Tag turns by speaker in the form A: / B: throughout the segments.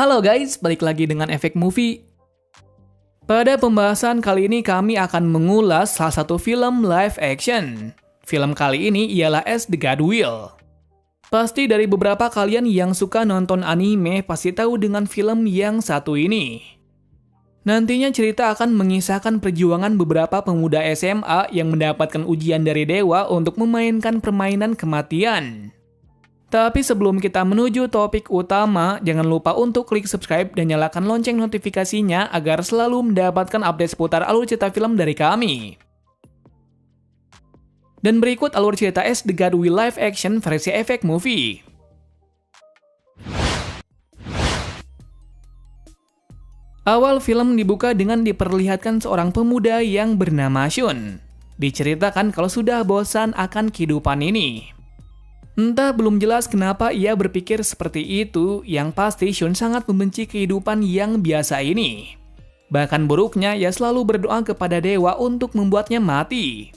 A: Halo guys, balik lagi dengan Efek Movie. Pada pembahasan kali ini kami akan mengulas salah satu film live action. Film kali ini ialah As the God Will. Pasti dari beberapa kalian yang suka nonton anime pasti tahu dengan film yang satu ini. Nantinya cerita akan mengisahkan perjuangan beberapa pemuda SMA yang mendapatkan ujian dari dewa untuk memainkan permainan kematian. Tapi sebelum kita menuju topik utama, jangan lupa untuk klik subscribe dan nyalakan lonceng notifikasinya agar selalu mendapatkan update seputar alur cerita film dari kami. Dan berikut alur cerita As the God Will live action versi Efek Movie. Awal film dibuka dengan diperlihatkan seorang pemuda yang bernama Shun. Diceritakan kalau sudah bosan akan kehidupan ini. Entah belum jelas kenapa ia berpikir seperti itu, yang pasti Shun sangat membenci kehidupan yang biasa ini. Bahkan buruknya, ia selalu berdoa kepada dewa untuk membuatnya mati.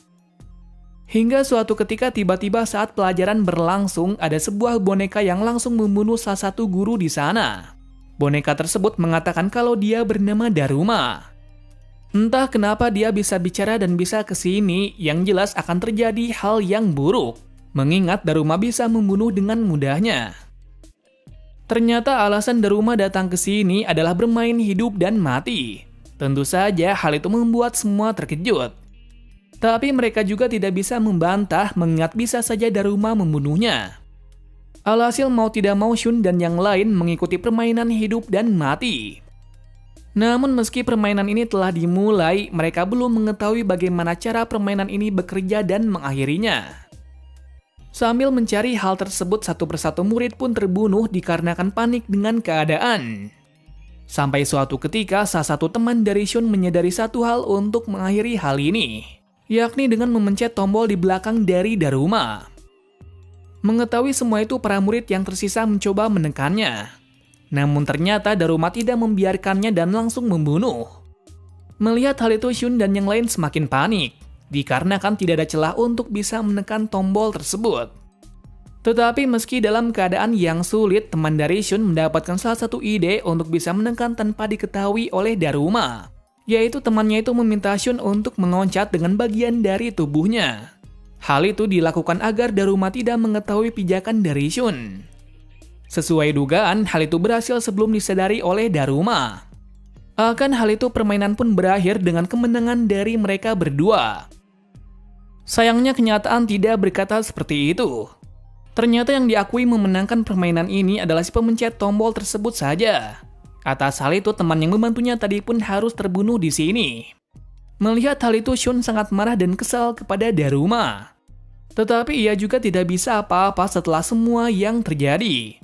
A: Hingga suatu ketika tiba-tiba saat pelajaran berlangsung, ada sebuah boneka yang langsung membunuh salah satu guru di sana. Boneka tersebut mengatakan kalau dia bernama Daruma. Entah kenapa dia bisa bicara dan bisa kesini, yang jelas akan terjadi hal yang buruk. Mengingat Daruma bisa membunuh dengan mudahnya. Ternyata alasan Daruma datang ke sini adalah bermain hidup dan mati. Tentu saja hal itu membuat semua terkejut. Tapi mereka juga tidak bisa membantah mengingat bisa saja Daruma membunuhnya. Alhasil mau tidak mau Shun dan yang lain mengikuti permainan hidup dan mati. Namun meski permainan ini telah dimulai, mereka belum mengetahui bagaimana cara permainan ini bekerja dan mengakhirinya. Sambil mencari hal tersebut, satu persatu murid pun terbunuh dikarenakan panik dengan keadaan. Sampai suatu ketika, salah satu teman dari Shun menyadari satu hal untuk mengakhiri hal ini, yakni dengan memencet tombol di belakang dari Daruma. Mengetahui semua itu, para murid yang tersisa mencoba menekannya. Namun ternyata Daruma tidak membiarkannya dan langsung membunuh. Melihat hal itu, Shun dan yang lain semakin panik. Dikarenakan tidak ada celah untuk bisa menekan tombol tersebut. Tetapi meski dalam keadaan yang sulit, teman dari Shun mendapatkan salah satu ide untuk bisa menekan tanpa diketahui oleh Daruma. Yaitu temannya itu meminta Shun untuk meloncat dengan bagian dari tubuhnya. Hal itu dilakukan agar Daruma tidak mengetahui pijakan dari Shun. Sesuai dugaan, hal itu berhasil sebelum disadari oleh Daruma. Akan hal itu, permainan pun berakhir dengan kemenangan dari mereka berdua. Sayangnya kenyataan tidak berkata seperti itu. Ternyata yang diakui memenangkan permainan ini adalah si pemencet tombol tersebut saja. Atas hal itu, teman yang membantunya tadi pun harus terbunuh di sini. Melihat hal itu, Shun sangat marah dan kesal kepada Daruma. Tetapi ia juga tidak bisa apa-apa setelah semua yang terjadi.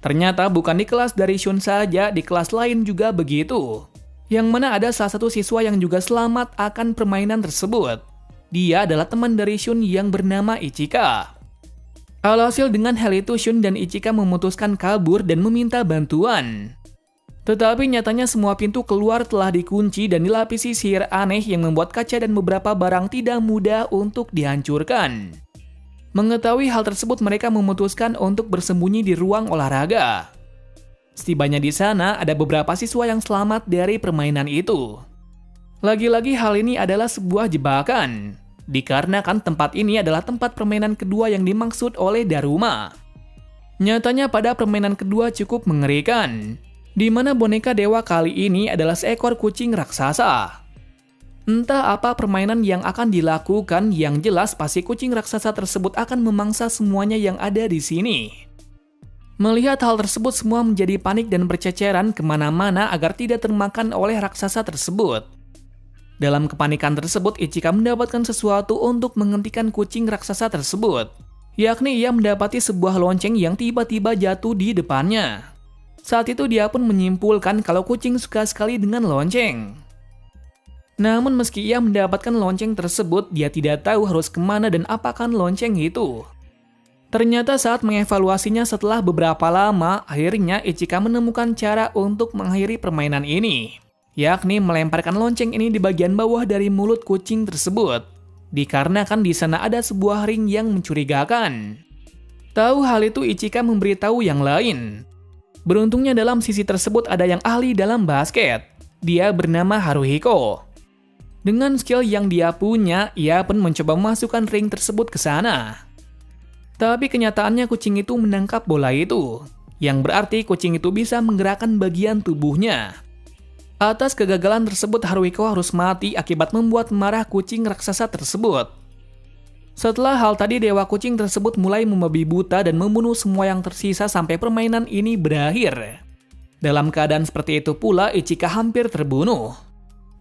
A: Ternyata bukan di kelas dari Shun saja, di kelas lain juga begitu. Yang mana ada salah satu siswa yang juga selamat akan permainan tersebut. Dia adalah teman dari Shun yang bernama Ichika. Alhasil dengan hal itu, Shun dan Ichika memutuskan kabur dan meminta bantuan. Tetapi nyatanya semua pintu keluar telah dikunci dan dilapisi sihir aneh yang membuat kaca dan beberapa barang tidak mudah untuk dihancurkan. Mengetahui hal tersebut, mereka memutuskan untuk bersembunyi di ruang olahraga. Setibanya di sana, ada beberapa siswa yang selamat dari permainan itu. Lagi-lagi hal ini adalah sebuah jebakan, dikarenakan tempat ini adalah tempat permainan kedua yang dimaksud oleh Daruma. Nyatanya pada permainan kedua cukup mengerikan, di mana boneka dewa kali ini adalah seekor kucing raksasa. Entah apa permainan yang akan dilakukan, yang jelas pasti kucing raksasa tersebut akan memangsa semuanya yang ada di sini. Melihat hal tersebut, semua menjadi panik dan berceceran kemana-mana agar tidak termakan oleh raksasa tersebut. Dalam kepanikan tersebut, Ichika mendapatkan sesuatu untuk menghentikan kucing raksasa tersebut, yakni ia mendapati sebuah lonceng yang tiba-tiba jatuh di depannya. Saat itu dia pun menyimpulkan kalau kucing suka sekali dengan lonceng. Namun meski ia mendapatkan lonceng tersebut, dia tidak tahu harus kemana dan apakan lonceng itu. Ternyata saat mengevaluasinya setelah beberapa lama, akhirnya Ichika menemukan cara untuk mengakhiri permainan ini, yakni melemparkan lonceng ini di bagian bawah dari mulut kucing tersebut. Dikarenakan di sana ada sebuah ring yang mencurigakan. Tahu hal itu, Ichika memberitahu yang lain. Beruntungnya dalam sisi tersebut ada yang ahli dalam basket. Dia bernama Haruhiko. Dengan skill yang dia punya, ia pun mencoba memasukkan ring tersebut ke sana. Tapi kenyataannya kucing itu menangkap bola itu, yang berarti kucing itu bisa menggerakkan bagian tubuhnya. Atas kegagalan tersebut, Haruhiko harus mati akibat membuat marah kucing raksasa tersebut. Setelah hal tadi, dewa kucing tersebut mulai membabi buta dan membunuh semua yang tersisa sampai permainan ini berakhir. Dalam keadaan seperti itu pula, Ichika hampir terbunuh.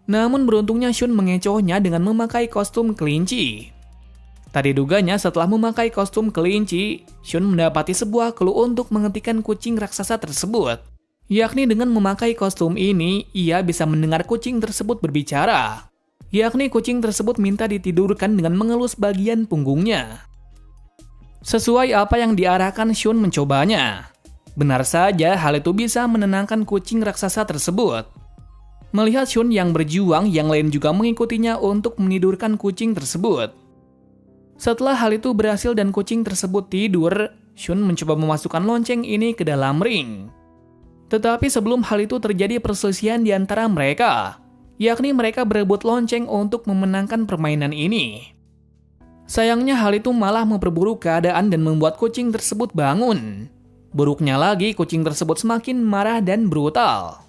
A: Namun beruntungnya Shun mengecohnya dengan memakai kostum kelinci. Tadi duganya setelah memakai kostum kelinci, Shun mendapati sebuah clue untuk menghentikan kucing raksasa tersebut. Yakni dengan memakai kostum ini, ia bisa mendengar kucing tersebut berbicara. Yakni kucing tersebut minta ditidurkan dengan mengelus bagian punggungnya. Sesuai apa yang diarahkan, Shun mencobanya. Benar saja, hal itu bisa menenangkan kucing raksasa tersebut. Melihat Shun yang berjuang, yang lain juga mengikutinya untuk menidurkan kucing tersebut. Setelah hal itu berhasil dan kucing tersebut tidur, Shun mencoba memasukkan lonceng ini ke dalam ring. Tetapi sebelum hal itu terjadi perselisihan di antara mereka, yakni mereka berebut lonceng untuk memenangkan permainan ini. Sayangnya hal itu malah memperburuk keadaan dan membuat kucing tersebut bangun. Buruknya lagi, kucing tersebut semakin marah dan brutal.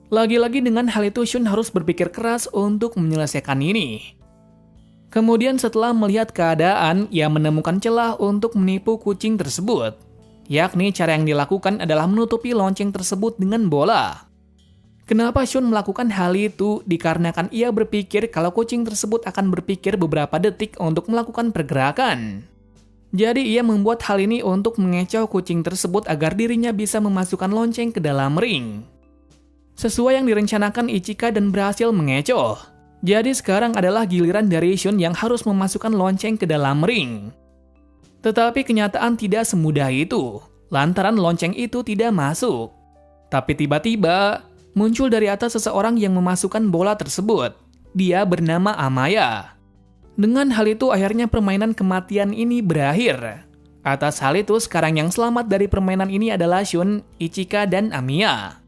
A: Lagi-lagi dengan hal itu Shun harus berpikir keras untuk menyelesaikan ini. Kemudian setelah melihat keadaan, ia menemukan celah untuk menipu kucing tersebut. Yakni cara yang dilakukan adalah menutupi lonceng tersebut dengan bola. Kenapa Shun melakukan hal itu? Dikarenakan ia berpikir kalau kucing tersebut akan berpikir beberapa detik untuk melakukan pergerakan. Jadi ia membuat hal ini untuk mengecoh kucing tersebut agar dirinya bisa memasukkan lonceng ke dalam ring. Sesuai yang direncanakan Ichika dan berhasil mengecoh. Jadi sekarang adalah giliran dari Shun yang harus memasukkan lonceng ke dalam ring. Tetapi kenyataan tidak semudah itu, lantaran lonceng itu tidak masuk. Tapi tiba-tiba muncul dari atas seseorang yang memasukkan bola tersebut. Dia bernama Amaya. Dengan hal itu akhirnya permainan kematian ini berakhir. Atas hal itu sekarang yang selamat dari permainan ini adalah Shun, Ichika, dan Amiya.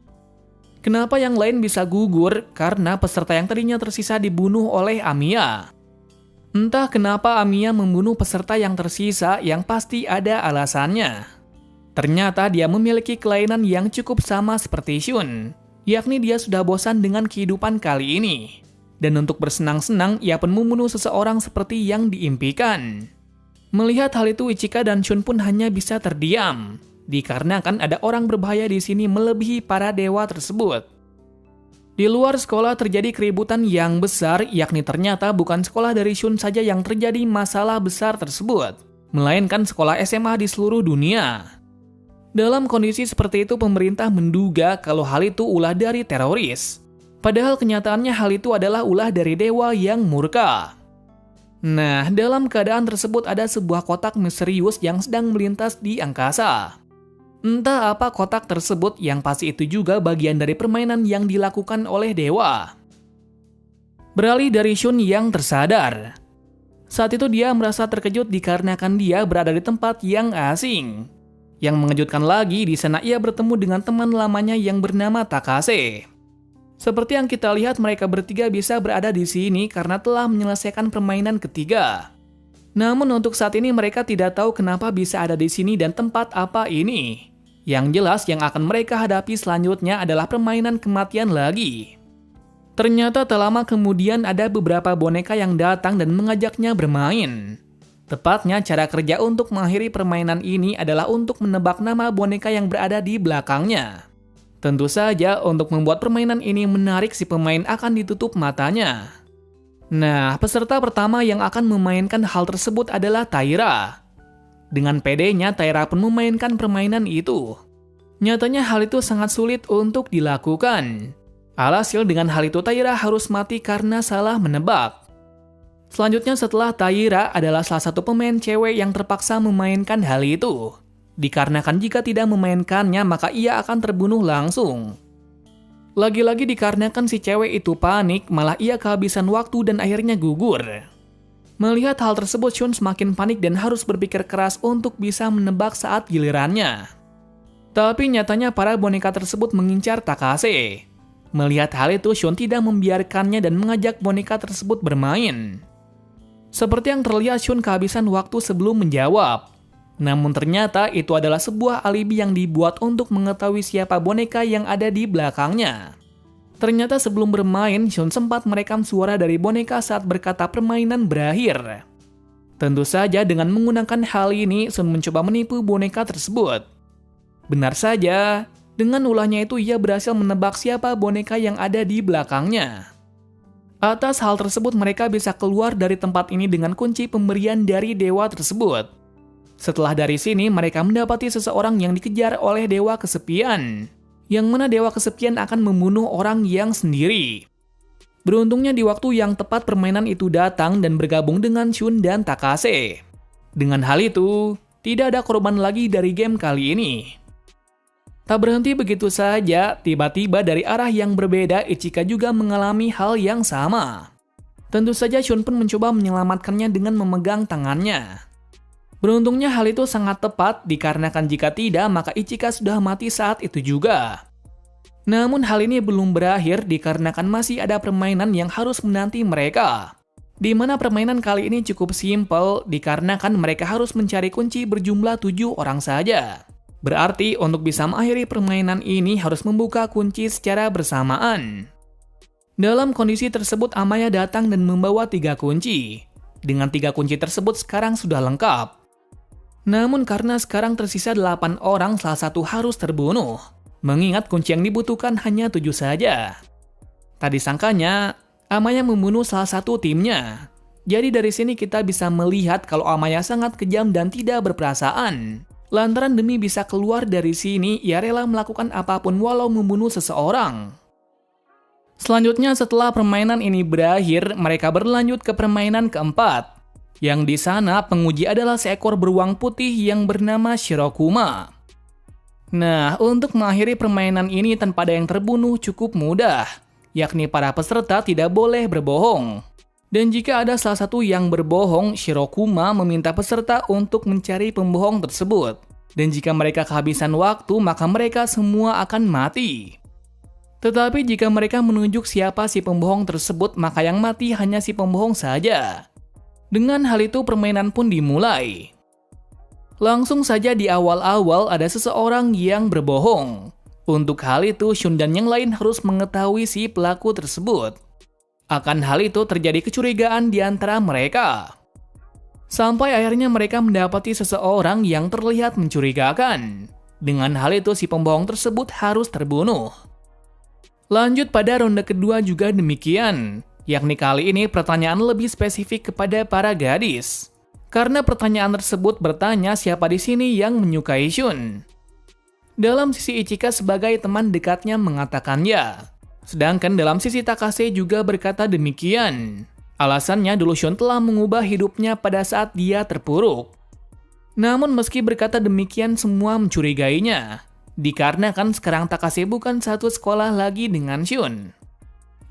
A: Kenapa yang lain bisa gugur? Karena peserta yang tadinya tersisa dibunuh oleh Amiya. Entah kenapa Amiya membunuh peserta yang tersisa, yang pasti ada alasannya. Ternyata dia memiliki kelainan yang cukup sama seperti Shun. Yakni dia sudah bosan dengan kehidupan kali ini. Dan untuk bersenang-senang, ia pun membunuh seseorang seperti yang diimpikan. Melihat hal itu, Ichika dan Shun pun hanya bisa terdiam. Dikarenakan ada orang berbahaya di sini melebihi para dewa tersebut. Di luar sekolah terjadi keributan yang besar, yakni ternyata bukan sekolah dari Shun saja yang terjadi masalah besar tersebut, melainkan sekolah SMA di seluruh dunia. Dalam kondisi seperti itu, pemerintah menduga kalau hal itu ulah dari teroris. Padahal kenyataannya hal itu adalah ulah dari dewa yang murka. Nah, dalam keadaan tersebut ada sebuah kotak misterius yang sedang melintas di angkasa. Entah apa kotak tersebut, yang pasti itu juga bagian dari permainan yang dilakukan oleh dewa. Beralih dari Shun yang tersadar. Saat itu dia merasa terkejut dikarenakan dia berada di tempat yang asing. Yang mengejutkan lagi, di sana ia bertemu dengan teman lamanya yang bernama Takase. Seperti yang kita lihat, mereka bertiga bisa berada di sini karena telah menyelesaikan permainan ketiga. Namun untuk saat ini mereka tidak tahu kenapa bisa ada di sini dan tempat apa ini. Yang jelas yang akan mereka hadapi selanjutnya adalah permainan kematian lagi. Ternyata tak lama kemudian ada beberapa boneka yang datang dan mengajaknya bermain. Tepatnya cara kerja untuk mengakhiri permainan ini adalah untuk menebak nama boneka yang berada di belakangnya. Tentu saja untuk membuat permainan ini menarik, si pemain akan ditutup matanya. Nah, peserta pertama yang akan memainkan hal tersebut adalah Taira. Dengan pedenya, Taira pun memainkan permainan itu. Nyatanya hal itu sangat sulit untuk dilakukan. Alhasil dengan hal itu Taira harus mati karena salah menebak. Selanjutnya setelah Taira adalah salah satu pemain cewek yang terpaksa memainkan hal itu. Dikarenakan jika tidak memainkannya maka ia akan terbunuh langsung. Lagi-lagi dikarenakan si cewek itu panik, malah ia kehabisan waktu dan akhirnya gugur. Melihat hal tersebut, Shun semakin panik dan harus berpikir keras untuk bisa menebak saat gilirannya. Tapi nyatanya para boneka tersebut mengincar Takase. Melihat hal itu, Shun tidak membiarkannya dan mengajak boneka tersebut bermain. Seperti yang terlihat, Shun kehabisan waktu sebelum menjawab. Namun ternyata itu adalah sebuah alibi yang dibuat untuk mengetahui siapa boneka yang ada di belakangnya. Ternyata sebelum bermain, Shun sempat merekam suara dari boneka saat berkata permainan berakhir. Tentu saja dengan menggunakan hal ini, Shun mencoba menipu boneka tersebut. Benar saja, dengan ulahnya itu ia berhasil menebak siapa boneka yang ada di belakangnya. Atas hal tersebut mereka bisa keluar dari tempat ini dengan kunci pemberian dari dewa tersebut. Setelah dari sini mereka mendapati seseorang yang dikejar oleh dewa kesepian, yang mana dewa kesepian akan membunuh orang yang sendiri. Beruntungnya di waktu yang tepat permainan itu datang dan bergabung dengan Shun dan Takase. Dengan hal itu, tidak ada korban lagi dari game kali ini. Tak berhenti begitu saja, tiba-tiba dari arah yang berbeda Ichika juga mengalami hal yang sama. Tentu saja Shun pun mencoba menyelamatkannya dengan memegang tangannya. Beruntungnya hal itu sangat tepat dikarenakan jika tidak maka Ichika sudah mati saat itu juga. Namun hal ini belum berakhir dikarenakan masih ada permainan yang harus menanti mereka. Di mana permainan kali ini cukup simpel dikarenakan mereka harus mencari kunci berjumlah 7 orang saja. Berarti untuk bisa mengakhiri permainan ini harus membuka kunci secara bersamaan. Dalam kondisi tersebut Amaya datang dan membawa 3 kunci. Dengan 3 kunci tersebut sekarang sudah lengkap. Namun karena sekarang tersisa 8 orang, salah satu harus terbunuh. Mengingat kunci yang dibutuhkan hanya 7 saja. Tadi sangkanya Amaya membunuh salah satu timnya. Jadi dari sini kita bisa melihat kalau Amaya sangat kejam dan tidak berperasaan. Lantaran demi bisa keluar dari sini, ia rela melakukan apapun walau membunuh seseorang. Selanjutnya setelah permainan ini berakhir, mereka berlanjut ke permainan keempat. Yang di sana penguji adalah seekor beruang putih yang bernama Shirokuma. Nah, untuk mengakhiri permainan ini tanpa ada yang terbunuh cukup mudah, yakni para peserta tidak boleh berbohong. Dan jika ada salah satu yang berbohong, Shirokuma meminta peserta untuk mencari pembohong tersebut. Dan jika mereka kehabisan waktu, maka mereka semua akan mati. Tetapi jika mereka menunjuk siapa si pembohong tersebut, maka yang mati hanya si pembohong saja. Dengan hal itu permainan pun dimulai. Langsung saja di awal-awal ada seseorang yang berbohong. Untuk hal itu, Shun dan yang lain harus mengetahui si pelaku tersebut. Akan hal itu terjadi kecurigaan di antara mereka. Sampai akhirnya mereka mendapati seseorang yang terlihat mencurigakan. Dengan hal itu si pembohong tersebut harus terbunuh. Lanjut pada ronde kedua juga demikian. Yakni kali ini pertanyaan lebih spesifik kepada para gadis. Karena pertanyaan tersebut bertanya siapa di sini yang menyukai Shun. Dalam sisi Ichika sebagai teman dekatnya mengatakan ya. Sedangkan dalam sisi Takase juga berkata demikian. Alasannya dulu Shun telah mengubah hidupnya pada saat dia terpuruk. Namun meski berkata demikian semua mencurigainya. Dikarenakan sekarang Takase bukan satu sekolah lagi dengan Shun.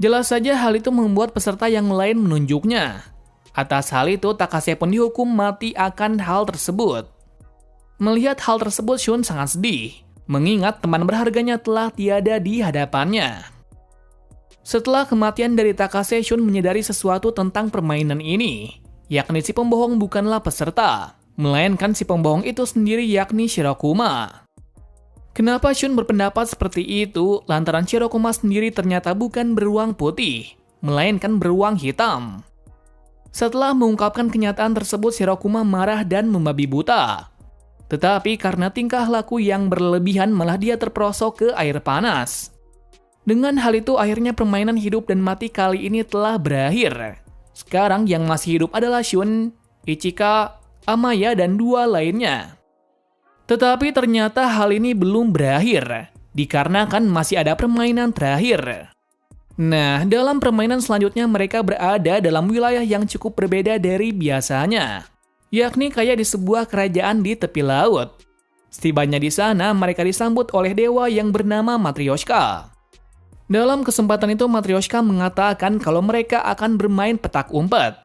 A: Jelas saja hal itu membuat peserta yang lain menunjuknya. Atas hal itu Takase pun dihukum mati akan hal tersebut. Melihat hal tersebut Shun sangat sedih. Mengingat teman berharganya telah tiada di hadapannya. Setelah kematian dari Takase, Shun menyadari sesuatu tentang permainan ini, yakni si pembohong bukanlah peserta, melainkan si pembohong itu sendiri yakni Shirokuma. Kenapa Shun berpendapat seperti itu? Lantaran Shirokuma sendiri ternyata bukan beruang putih, melainkan beruang hitam. Setelah mengungkapkan kenyataan tersebut, Shirokuma marah dan membabi buta. Tetapi karena tingkah laku yang berlebihan malah dia terperosok ke air panas. Dengan hal itu akhirnya permainan hidup dan mati kali ini telah berakhir. Sekarang yang masih hidup adalah Shun, Ichika, Amaya, dan 2 lainnya. Tetapi ternyata hal ini belum berakhir, dikarenakan masih ada permainan terakhir. Nah, dalam permainan selanjutnya mereka berada dalam wilayah yang cukup berbeda dari biasanya. Yakni kayak di sebuah kerajaan di tepi laut. Setibanya di sana, mereka disambut oleh dewa yang bernama Matryoshka. Dalam kesempatan itu, Matryoshka mengatakan kalau mereka akan bermain petak umpet.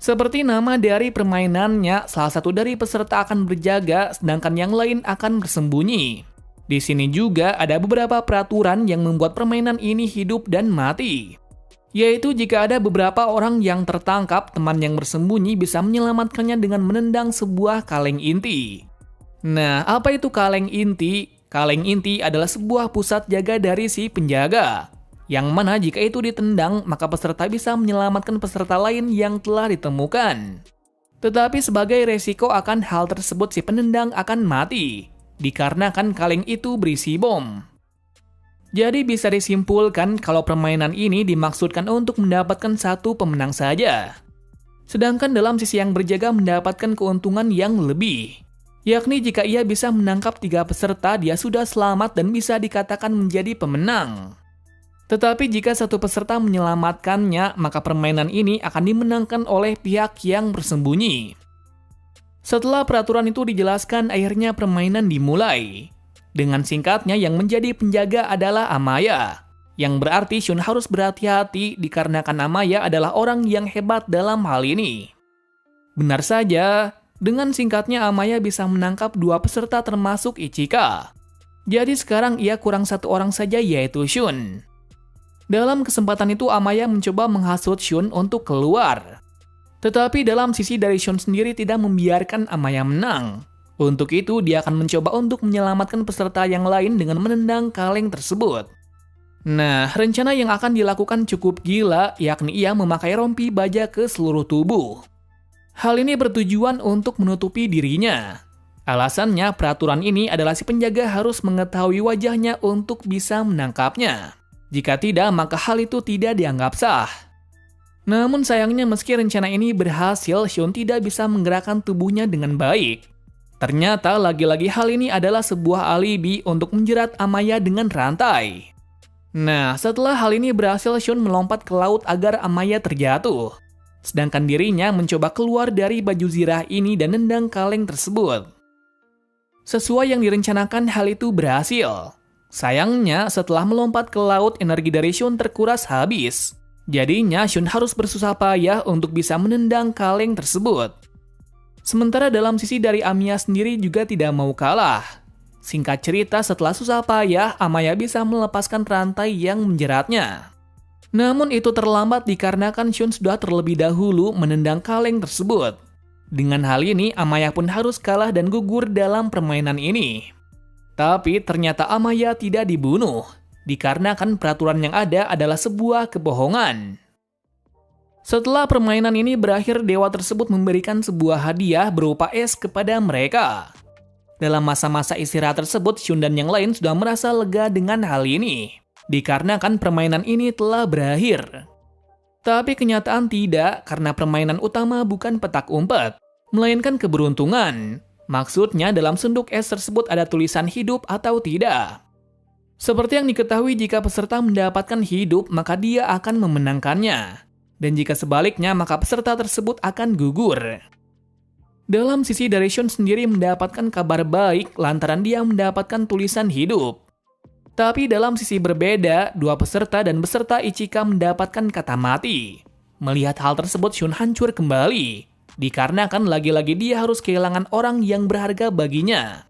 A: Seperti nama dari permainannya, salah satu dari peserta akan berjaga, sedangkan yang lain akan bersembunyi. Di sini juga ada beberapa peraturan yang membuat permainan ini hidup dan mati. Yaitu jika ada beberapa orang yang tertangkap, teman yang bersembunyi bisa menyelamatkannya dengan menendang sebuah kaleng inti. Nah, apa itu kaleng inti? Kaleng inti adalah sebuah pusat jaga dari si penjaga, yang mana jika itu ditendang, maka peserta bisa menyelamatkan peserta lain yang telah ditemukan. Tetapi sebagai resiko akan hal tersebut, si penendang akan mati, dikarenakan kaleng itu berisi bom. Jadi bisa disimpulkan kalau permainan ini dimaksudkan untuk mendapatkan satu pemenang saja. Sedangkan dalam sisi yang berjaga mendapatkan keuntungan yang lebih. Yakni jika ia bisa menangkap 3 peserta, dia sudah selamat dan bisa dikatakan menjadi pemenang. Tetapi jika satu peserta menyelamatkannya, maka permainan ini akan dimenangkan oleh pihak yang bersembunyi. Setelah peraturan itu dijelaskan, akhirnya permainan dimulai. Dengan singkatnya, yang menjadi penjaga adalah Amaya. Yang berarti Shun harus berhati-hati dikarenakan Amaya adalah orang yang hebat dalam hal ini. Benar saja, dengan singkatnya Amaya bisa menangkap 2 peserta termasuk Ichika. Jadi sekarang ia kurang 1 orang saja, yaitu Shun. Dalam kesempatan itu Amaya mencoba menghasut Shun untuk keluar. Tetapi dalam sisi dari Shun sendiri tidak membiarkan Amaya menang. Untuk itu, dia akan mencoba untuk menyelamatkan peserta yang lain dengan menendang kaleng tersebut. Nah, rencana yang akan dilakukan cukup gila, yakni ia memakai rompi baja ke seluruh tubuh. Hal ini bertujuan untuk menutupi dirinya. Alasannya, peraturan ini adalah si penjaga harus mengetahui wajahnya untuk bisa menangkapnya. Jika tidak, maka hal itu tidak dianggap sah. Namun sayangnya meski rencana ini berhasil, Shun tidak bisa menggerakkan tubuhnya dengan baik. Ternyata lagi-lagi hal ini adalah sebuah alibi untuk menjerat Amaya dengan rantai. Nah, setelah hal ini berhasil, Shun melompat ke laut agar Amaya terjatuh. Sedangkan dirinya mencoba keluar dari baju zirah ini dan nendang kaleng tersebut. Sesuai yang direncanakan, hal itu berhasil. Sayangnya, setelah melompat ke laut, energi dari Shun terkuras habis. Jadinya, Shun harus bersusah payah untuk bisa menendang kaleng tersebut. Sementara dalam sisi dari Amiya sendiri juga tidak mau kalah. Singkat cerita, setelah susah payah, Amaya bisa melepaskan rantai yang menjeratnya. Namun itu terlambat dikarenakan Shun sudah terlebih dahulu menendang kaleng tersebut. Dengan hal ini, Amaya pun harus kalah dan gugur dalam permainan ini. Tapi ternyata Amaya tidak dibunuh, dikarenakan peraturan yang ada adalah sebuah kebohongan. Setelah permainan ini berakhir, dewa tersebut memberikan sebuah hadiah berupa es kepada mereka. Dalam masa-masa istirahat tersebut, Shun dan yang lain sudah merasa lega dengan hal ini, dikarenakan permainan ini telah berakhir. Tapi kenyataan tidak, karena permainan utama bukan petak umpet, melainkan keberuntungan. Maksudnya dalam sendok es tersebut ada tulisan hidup atau tidak. Seperti yang diketahui, jika peserta mendapatkan hidup, maka dia akan memenangkannya. Dan jika sebaliknya, maka peserta tersebut akan gugur. Dalam sisi dari Shun sendiri mendapatkan kabar baik lantaran dia mendapatkan tulisan hidup. Tapi dalam sisi berbeda, 2 peserta dan beserta Ichika mendapatkan kata mati. Melihat hal tersebut, Shun hancur kembali, dikarenakan lagi-lagi dia harus kehilangan orang yang berharga baginya.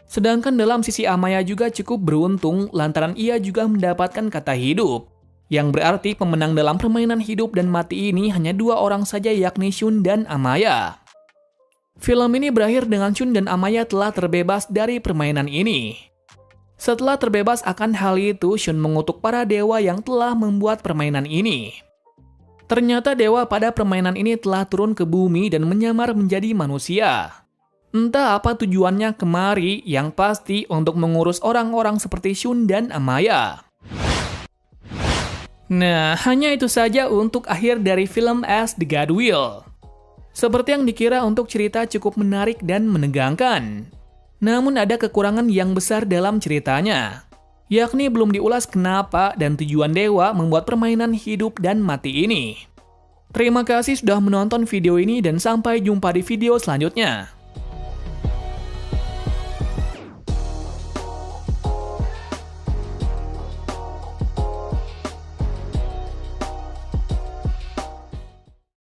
A: Sedangkan dalam sisi Amaya juga cukup beruntung lantaran ia juga mendapatkan kata hidup. Yang berarti pemenang dalam permainan hidup dan mati ini hanya 2 orang saja, yakni Shun dan Amaya. Film ini berakhir dengan Shun dan Amaya telah terbebas dari permainan ini. Setelah terbebas akan hal itu, Shun mengutuk para dewa yang telah membuat permainan ini. Ternyata dewa pada permainan ini telah turun ke bumi dan menyamar menjadi manusia. Entah apa tujuannya kemari, yang pasti untuk mengurus orang-orang seperti Shun dan Amaya. Nah, hanya itu saja untuk akhir dari film As the God Will. Seperti yang dikira, untuk cerita cukup menarik dan menegangkan. Namun ada kekurangan yang besar dalam ceritanya. Yakni belum diulas kenapa dan tujuan dewa membuat permainan hidup dan mati ini. Terima kasih sudah menonton video ini dan sampai jumpa di video selanjutnya.